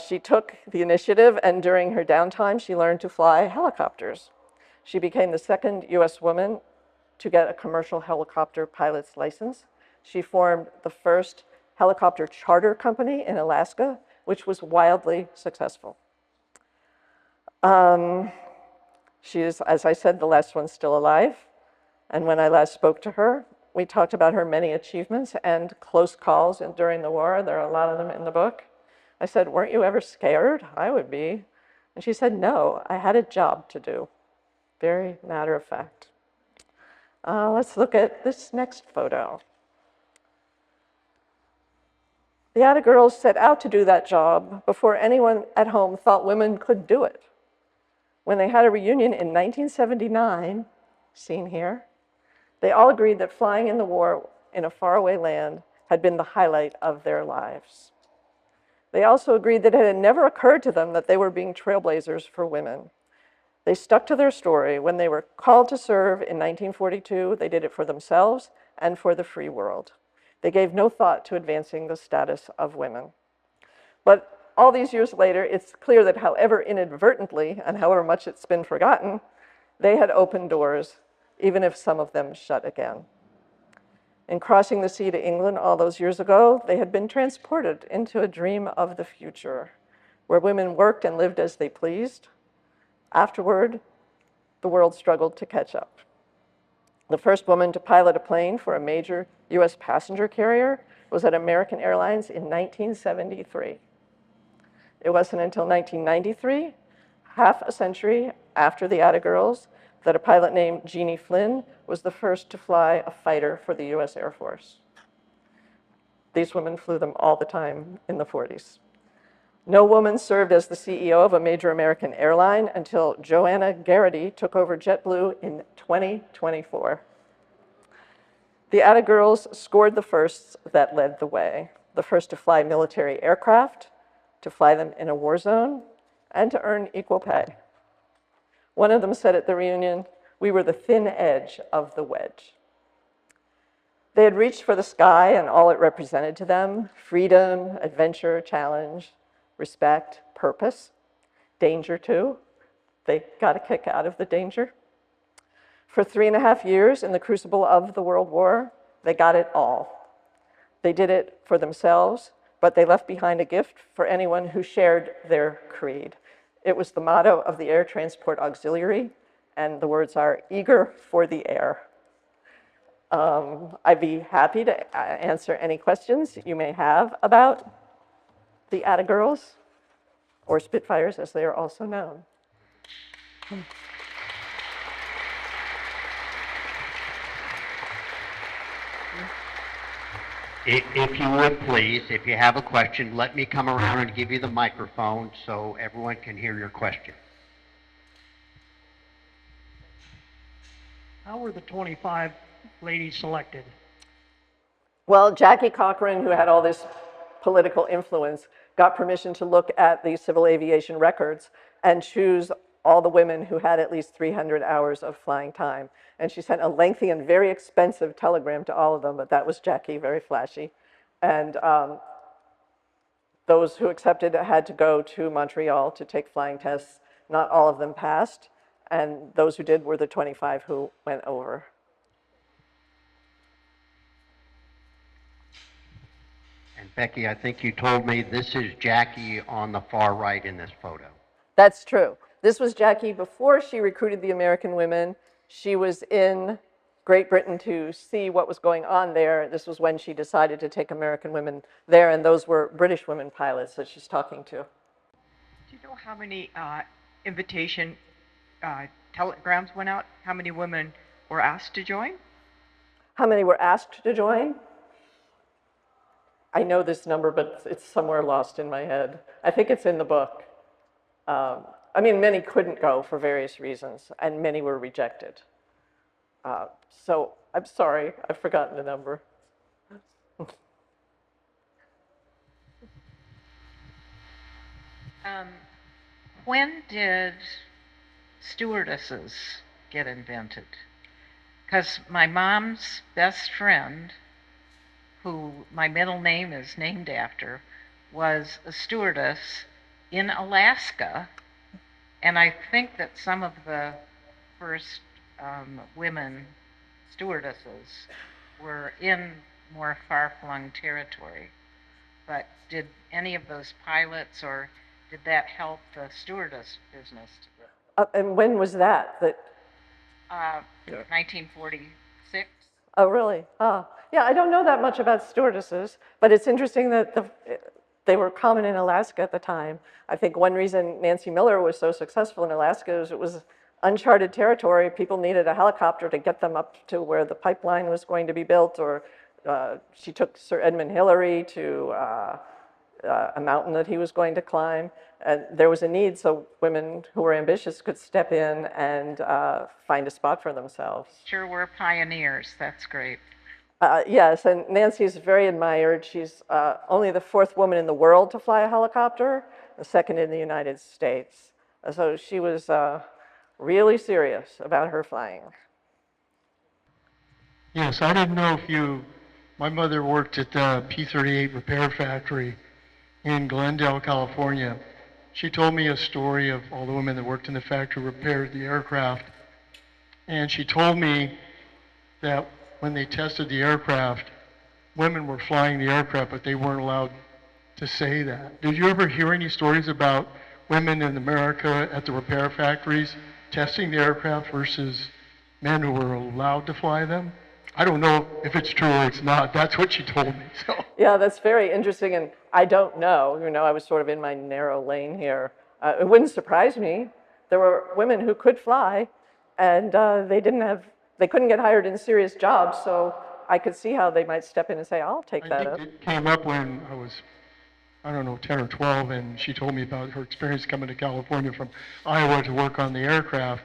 She took the initiative, and during her downtime, she learned to fly helicopters. She became the second US woman to get a commercial helicopter pilot's license. She formed the first helicopter charter company in Alaska, which was wildly successful. She is, as I said, the last one still alive. And when I last spoke to her, we talked about her many achievements and close calls during the war. There are a lot of them in the book. I said, "Weren't you ever scared?" "I would be." And she said, "No, I had a job to do." Very matter of fact. Let's look at this next photo. The Atta girls set out to do that job before anyone at home thought women could do it. When they had a reunion in 1979, seen here, they all agreed that flying in the war in a faraway land had been the highlight of their lives. They also agreed that it had never occurred to them that they were being trailblazers for women. They stuck to their story. When they were called to serve in 1942, they did it for themselves and for the free world. They gave no thought to advancing the status of women. But all these years later, it's clear that however inadvertently and however much it's been forgotten, they had opened doors, even if some of them shut again. In crossing the sea to England all those years ago, they had been transported into a dream of the future, where women worked and lived as they pleased. Afterward, the world struggled to catch up. The first woman to pilot a plane for a major US passenger carrier was at American Airlines in 1973. It wasn't until 1993, half a century after the Atta girls, that a pilot named Jeannie Flynn was the first to fly a fighter for the US Air Force. These women flew them all the time in the 40s. No woman served as the CEO of a major American airline until Joanna Garrity took over JetBlue in 2024. The Atta girls scored the firsts that led the way, the first to fly military aircraft, to fly them in a war zone, and to earn equal pay. One of them said at the reunion, "We were the thin edge of the wedge." They had reached for the sky and all it represented to them: freedom, adventure, challenge, respect, purpose, danger too, they got a kick out of the danger. For 3.5 years in the crucible of the World War, they got it all. They did it for themselves, but they left behind a gift for anyone who shared their creed. It was the motto of the Air Transport Auxiliary, and the words are, "Eager for the air." I'd be happy to answer any questions you may have about the Atta Girls, or Spitfires as they are also known. If you would please, if you have a question, let me come around and give you the microphone so everyone can hear your question. How were the 25 ladies selected? Well, Jackie Cochran, who had all this political influence, got permission to look at the civil aviation records and choose all the women who had at least 300 hours of flying time. And she sent a lengthy and very expensive telegram to all of them, but that was Jackie, very flashy. And those who accepted had to go to Montreal to take flying tests. Not all of them passed, and those who did were the 25 who went over. And Becky, I think you told me this is Jackie on the far right in this photo. That's true. This was Jackie before she recruited the American women. She was in Great Britain to see what was going on there. This was when she decided to take American women there, and those were British women pilots that she's talking to. Do you know how many invitation telegrams went out? How many women were asked to join? How many were asked to join? I know this number, but it's somewhere lost in my head. I think it's in the book. I mean, many couldn't go for various reasons, and many were rejected. So I'm sorry, I've forgotten the number. When did stewardesses get invented? Because my mom's best friend, who my middle name is named after, was a stewardess in Alaska, and I think that some of the first women stewardesses were in more far-flung territory. But did any of those pilots, or did that help the stewardess business? And when was that? 1946. Oh, really? Yeah, I don't know that much about stewardesses, but it's interesting that they were common in Alaska at the time. I think one reason Nancy Miller was so successful in Alaska is it was uncharted territory. People needed a helicopter to get them up to where the pipeline was going to be built, or she took Sir Edmund Hillary to a mountain that he was going to climb. And there was a need so women who were ambitious could step in and find a spot for themselves. Sure were pioneers. That's great. Yes, and Nancy is very admired. She's only the 4th woman in the world to fly a helicopter, the 2nd in the United States. So she was really serious about her flying. Yes, I didn't know if my mother worked at the P-38 repair factory in Glendale, California. She told me a story of all the women that worked in the factory, repaired the aircraft. And she told me that when they tested the aircraft, women were flying the aircraft, but they weren't allowed to say that. Did you ever hear any stories about women in America at the repair factories testing the aircraft versus men who were allowed to fly them? I don't know if it's true or it's not. That's what she told me. So. Yeah, that's very interesting, and I don't know. I was sort of in my narrow lane here. It wouldn't surprise me. There were women who could fly, and they couldn't get hired in serious jobs, so I could see how they might step in and say, I'll take that up. I think it came up when I was, 10 or 12, and she told me about her experience coming to California from Iowa to work on the aircraft.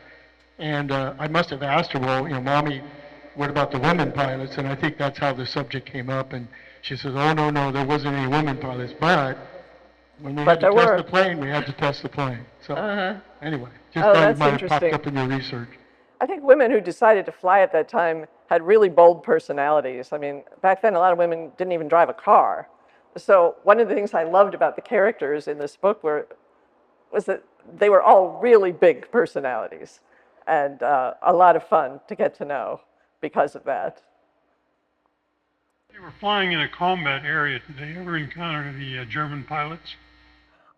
And I must have asked her, well, Mommy, what about the women pilots? And I think that's how the subject came up. And she says, oh, no, there wasn't any women pilots. But when we had to test the plane, we had to test the plane. So anyway, just thought it might have popped up in your research. I think women who decided to fly at that time had really bold personalities. I mean, back then, a lot of women didn't even drive a car. So one of the things I loved about the characters in this book was that they were all really big personalities, and a lot of fun to get to know because of that. They were flying in a combat area. Did they ever encounter the German pilots?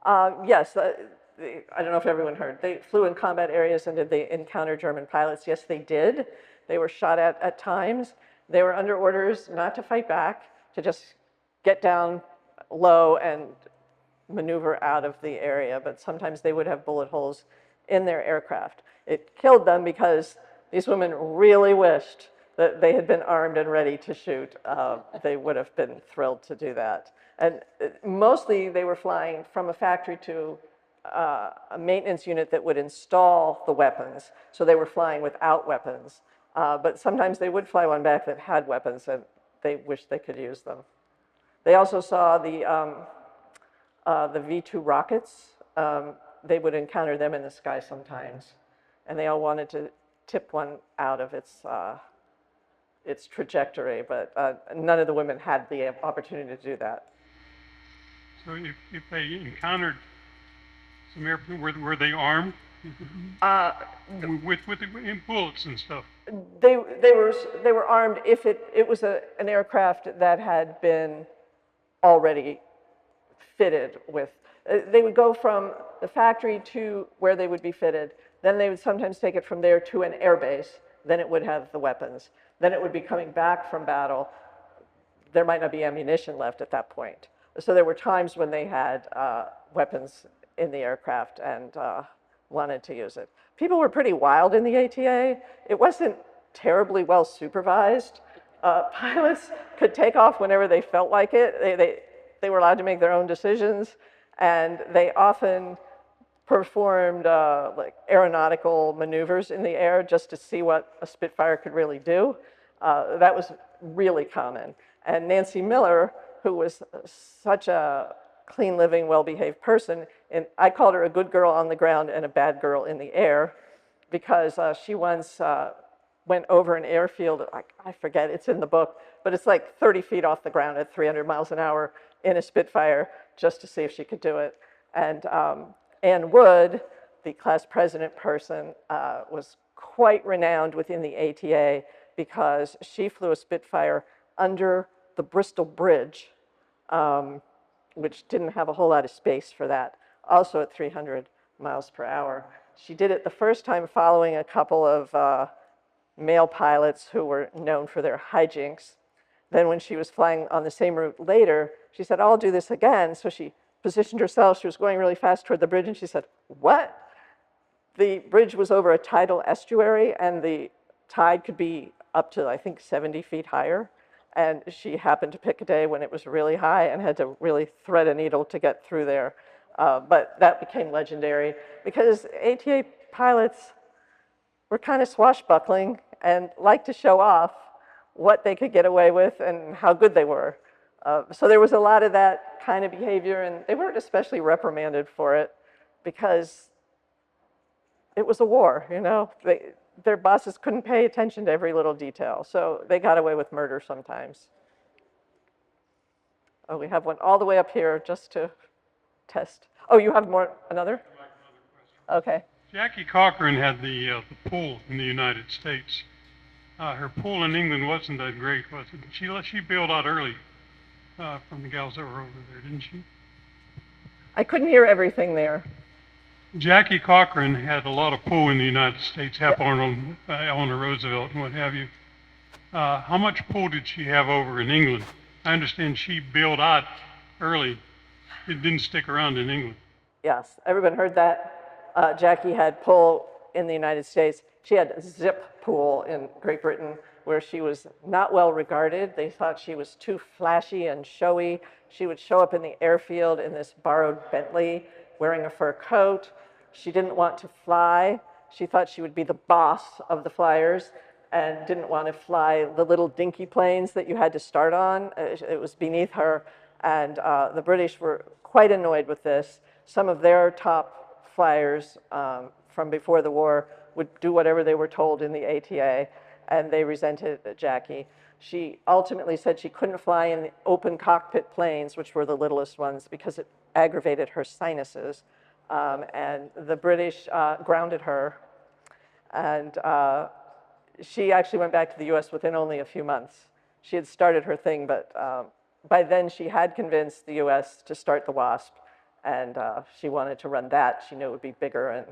Yes, I don't know if everyone heard. They flew in combat areas, and did they encounter German pilots? Yes, they did. They were shot at times. They were under orders not to fight back, to just get down low and maneuver out of the area, but sometimes they would have bullet holes in their aircraft. It killed them because these women really wished that they had been armed and ready to shoot. They would have been thrilled to do that. And mostly they were flying from a factory to a maintenance unit that would install the weapons. So they were flying without weapons. But sometimes they would fly one back that had weapons, and they wished they could use them. They also saw the V-2 rockets. They would encounter them in the sky sometimes, and they all wanted to tip one out of its trajectory, but none of the women had the opportunity to do that. So if they encountered some airplanes, were they armed with bullets and stuff? They were armed if it was an aircraft that had been already fitted with. They would go from the factory to where they would be fitted. Then they would sometimes take it from there to an air base. Then it would have the weapons. Then it would be coming back from battle. There might not be ammunition left at that point. So there were times when they had weapons in the aircraft and wanted to use it. People were pretty wild in the ATA. It wasn't terribly well supervised. Pilots could take off whenever they felt like it. They were allowed to make their own decisions, and they often performed like aeronautical maneuvers in the air just to see what a Spitfire could really do. That was really common. And Nancy Miller, who was such a clean living, well-behaved person, and I called her a good girl on the ground and a bad girl in the air, because she once went over an airfield, I forget, it's in the book, but it's like 30 feet off the ground at 300 miles an hour in a Spitfire just to see if she could do it. And Ann Wood, the class president person, was quite renowned within the ATA because she flew a Spitfire under the Bristol Bridge, which didn't have a whole lot of space for that, also at 300 miles per hour. She did it the first time following a couple of male pilots who were known for their hijinks. Then when she was flying on the same route later, she said, I'll do this again. So she positioned herself. She was going really fast toward the bridge, and she said, what? The bridge was over a tidal estuary, and the tide could be up to, I think, 70 feet higher. And she happened to pick a day when it was really high and had to really thread a needle to get through there. But that became legendary because ATA pilots were kind of swashbuckling and liked to show off what they could get away with and how good they were. So there was a lot of that kind of behavior, and they weren't especially reprimanded for it because it was a war, you know? Their bosses couldn't pay attention to every little detail, so they got away with murder sometimes. Oh, we have one all the way up here just to test. Oh, you have more, another? Okay. Jackie Cochran had the pool in the United States. Her pool in England wasn't that great, was it? She bailed out early from the gals that were over there, didn't she? I couldn't hear everything there. Jackie Cochran had a lot of pool in the United States, Hap Arnold, Eleanor Roosevelt, and what have you. How much pool did she have over in England? I understand she bailed out early. It didn't stick around in England. Yes, everyone heard that. Jackie had pool in the United States. She had zip pool in Great Britain, where she was not well regarded. They thought she was too flashy and showy. She would show up in the airfield in this borrowed Bentley, wearing a fur coat. She didn't want to fly. She thought she would be the boss of the flyers and didn't want to fly the little dinky planes that you had to start on. It was beneath her, and the British were quite annoyed with this. Some of their top flyers from before the war would do whatever they were told in the ATA, and they resented Jackie. She ultimately said she couldn't fly in the open cockpit planes, which were the littlest ones, because it aggravated her sinuses. and the British grounded her, and she actually went back to the US within only a few months. She had started her thing, but by then she had convinced the US to start the WASP, and she wanted to run that. She knew it would be bigger and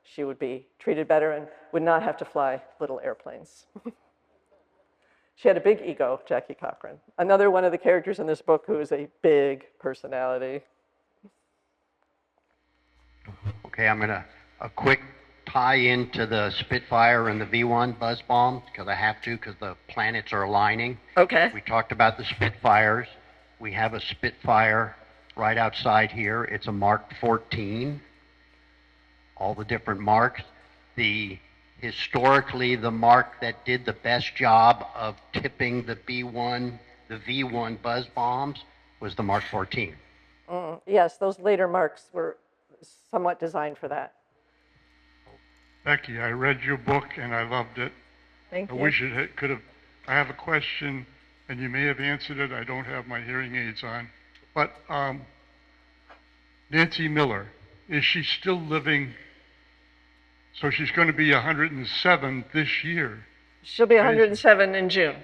she would be treated better and would not have to fly little airplanes. She had a big ego, Jackie Cochran. Another one of the characters in this book who is a big personality. Okay, I'm gonna a quick tie into the Spitfire and the V1 buzz bomb because I have to because the planets are aligning. Okay. We talked about the Spitfires. We have a Spitfire right outside here. It's a Mark 14. All the different marks. Historically, the mark that did the best job of tipping the V1 buzz bombs was the Mark 14. Yes, those later marks were somewhat designed for that. Becky, I read your book and I loved it. Thank I you. wish it could have. I have a question, and you may have answered it. I don't have my hearing aids on. But Nancy Miller, is she still living? So she's going to be 107 this year. She'll be 107 in June.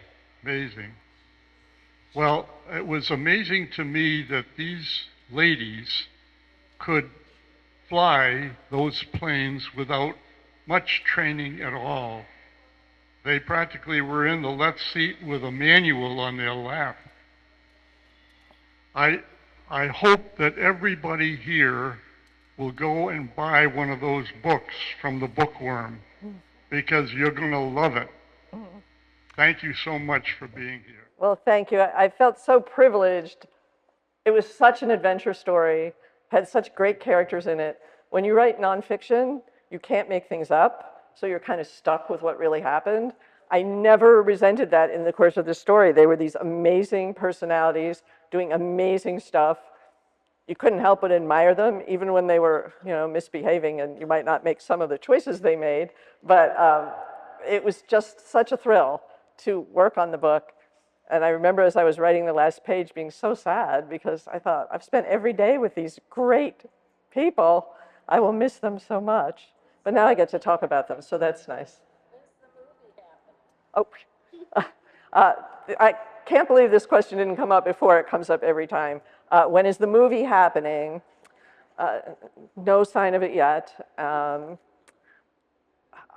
Amazing. Well, it was amazing to me that these ladies could fly those planes without much training at all. They practically were in the left seat with a manual on their lap. I hope that everybody here will go and buy one of those books from the Bookworm because you're going to love it. Thank you so much for being here. Well, thank you. I felt so privileged. It was such an adventure story, had such great characters in it. When you write nonfiction, you can't make things up, so you're kind of stuck with what really happened. I never resented that in the course of this story. They were these amazing personalities doing amazing stuff. You couldn't help but admire them, even when they were, misbehaving, and you might not make some of the choices they made. But it was just such a thrill to work on the book. And I remember as I was writing the last page being so sad because I thought, I've spent every day with these great people. I will miss them so much. But now I get to talk about them, so that's nice. Oh, I can't believe this question didn't come up before. It comes up every time. When is the movie happening? No sign of it yet. I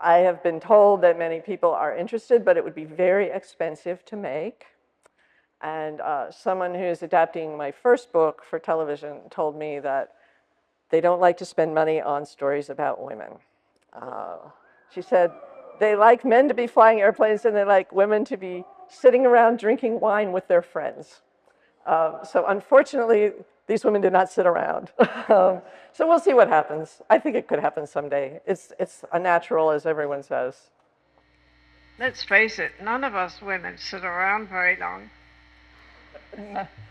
have been told that many people are interested, but it would be very expensive to make. And someone who's adapting my first book for television told me that they don't like to spend money on stories about women. She said they like men to be flying airplanes and they like women to be sitting around drinking wine with their friends. So unfortunately, these women did not sit around. So we'll see what happens. I think it could happen someday. It's a natural, as everyone says. Let's face it, none of us women sit around very long.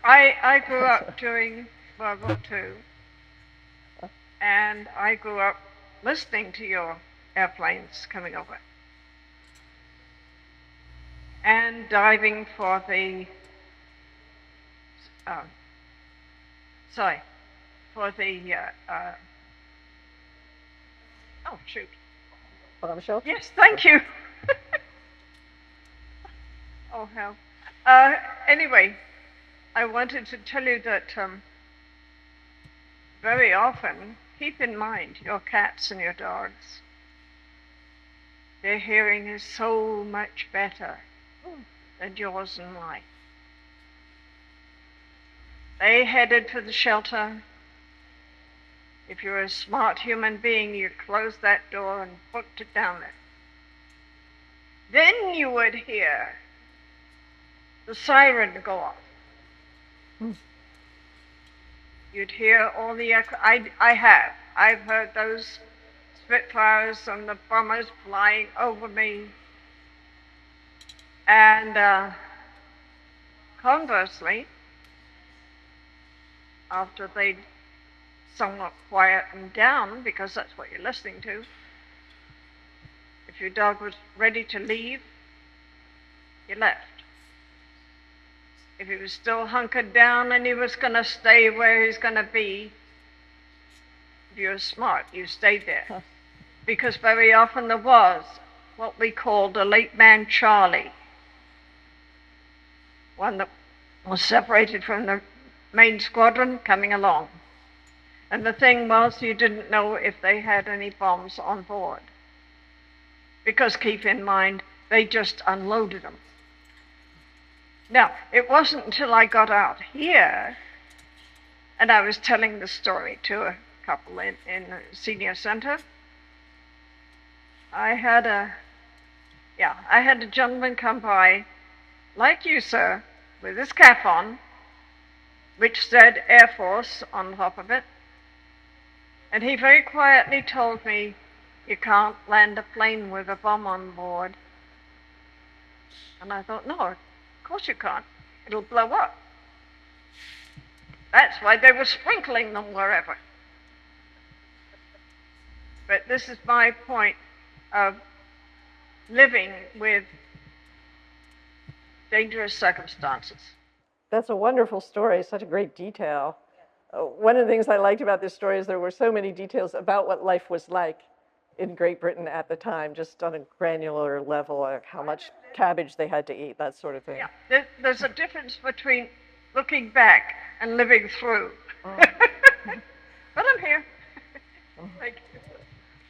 I grew up during World War II, and I grew up listening to your airplanes coming over and diving for the oh shoot. Bombshell? Yes, thank you. Oh hell. Anyway, I wanted to tell you that very often, keep in mind your cats and your dogs. Their hearing is so much better than yours and mine. They headed for the shelter. If you're a smart human being, you'd close that door and booked it down there. Then you would hear the siren go off. You'd hear all the echo. I've heard those Spitfires and the bombers flying over me. And conversely, after they'd somewhat quietened down, because that's what you're listening to, if your dog was ready to leave, you left. If he was still hunkered down and he was going to stay where he's going to be, you were smart, you stayed there. Because very often there was what we called a late man Charlie, one that was separated from the main squadron coming along. And the thing was, you didn't know if they had any bombs on board. Because keep in mind, they just unloaded them. Now, it wasn't until I got out here, and I was telling the story to a couple in the senior center. I had a gentleman come by, like you, sir, with his cap on, which said Air Force on top of it. And he very quietly told me, you can't land a plane with a bomb on board. And I thought, no, of course you can't. It'll blow up. That's why they were sprinkling them wherever. But this is my point of living with dangerous circumstances. That's a wonderful story, such a great detail. One of the things I liked about this story is there were so many details about what life was like in Great Britain at the time, just on a granular level, like how much cabbage they had to eat, that sort of thing. Yeah, there's a difference between looking back and living through. Oh. But I'm here. Thank you.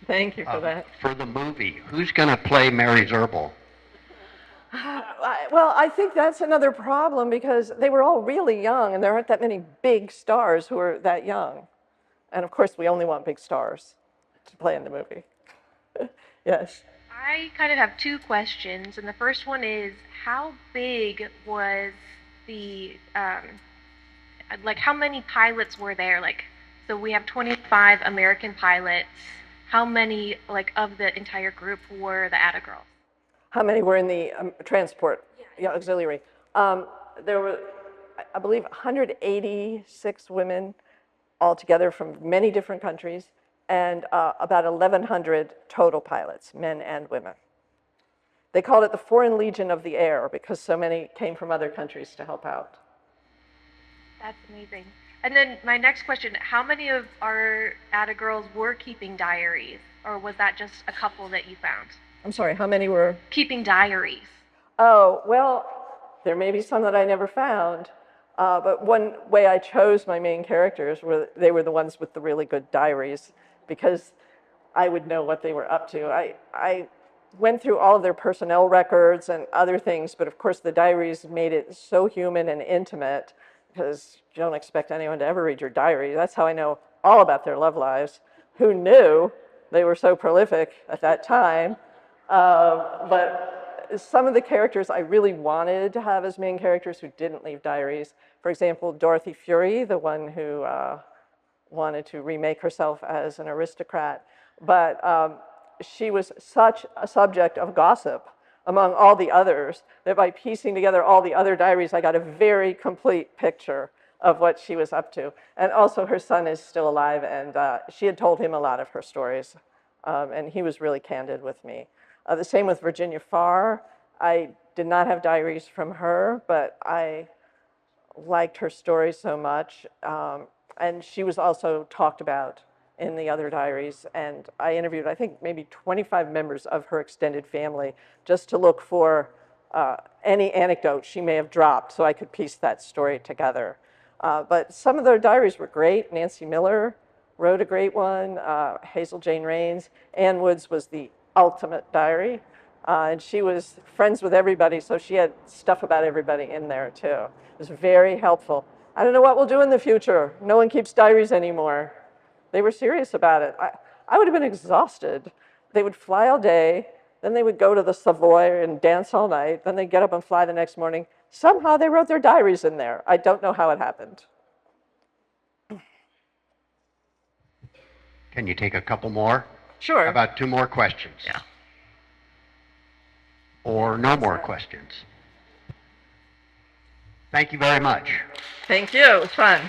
Thank you for that. For the movie, who's going to play Mary Zerbel? Well, I think that's another problem because they were all really young and there aren't that many big stars who are that young. And of course, we only want big stars to play in the movie. Yes. I kind of have two questions, and the first one is, how big was the, like, how many pilots were there? Like, so we have 25 American pilots. How many, like, of the entire group were the Atta Girls? How many were in the transport, auxiliary? There were, I believe, 186 women altogether from many different countries, and about 1,100 total pilots, men and women. They called it the Foreign Legion of the Air because so many came from other countries to help out. That's amazing. And then my next question, how many of our Atta Girls were keeping diaries, or was that just a couple that you found? I'm sorry, how many were? Keeping diaries. Oh, well, there may be some that I never found, but one way I chose my main characters were they were the ones with the really good diaries because I would know what they were up to. I went through all of their personnel records and other things, but of course the diaries made it so human and intimate because you don't expect anyone to ever read your diary. That's how I know all about their love lives. Who knew they were so prolific at that time? But some of the characters I really wanted to have as main characters who didn't leave diaries. For example, Dorothy Fury, the one who wanted to remake herself as an aristocrat. But she was such a subject of gossip among all the others that by piecing together all the other diaries, I got a very complete picture of what she was up to. And also her son is still alive, and she had told him a lot of her stories. And he was really candid with me. The same with Virginia Farr. I did not have diaries from her, but I liked her story so much. And she was also talked about in the other diaries. And I interviewed, I think, maybe 25 members of her extended family just to look for any anecdote she may have dropped so I could piece that story together. But some of their diaries were great. Nancy Miller wrote a great one. Hazel Jane Raines. Ann Woods was the ultimate diary. And she was friends with everybody, so she had stuff about everybody in there, too. It was very helpful. I don't know what we'll do in the future. No one keeps diaries anymore. They were serious about it. I would have been exhausted. They would fly all day, then they would go to the Savoy and dance all night, then they'd get up and fly the next morning. Somehow they wrote their diaries in there. I don't know how it happened. Can you take a couple more? Sure. How about two more questions? Yeah. Or no more questions? Thank you very much. Thank you. It was fun.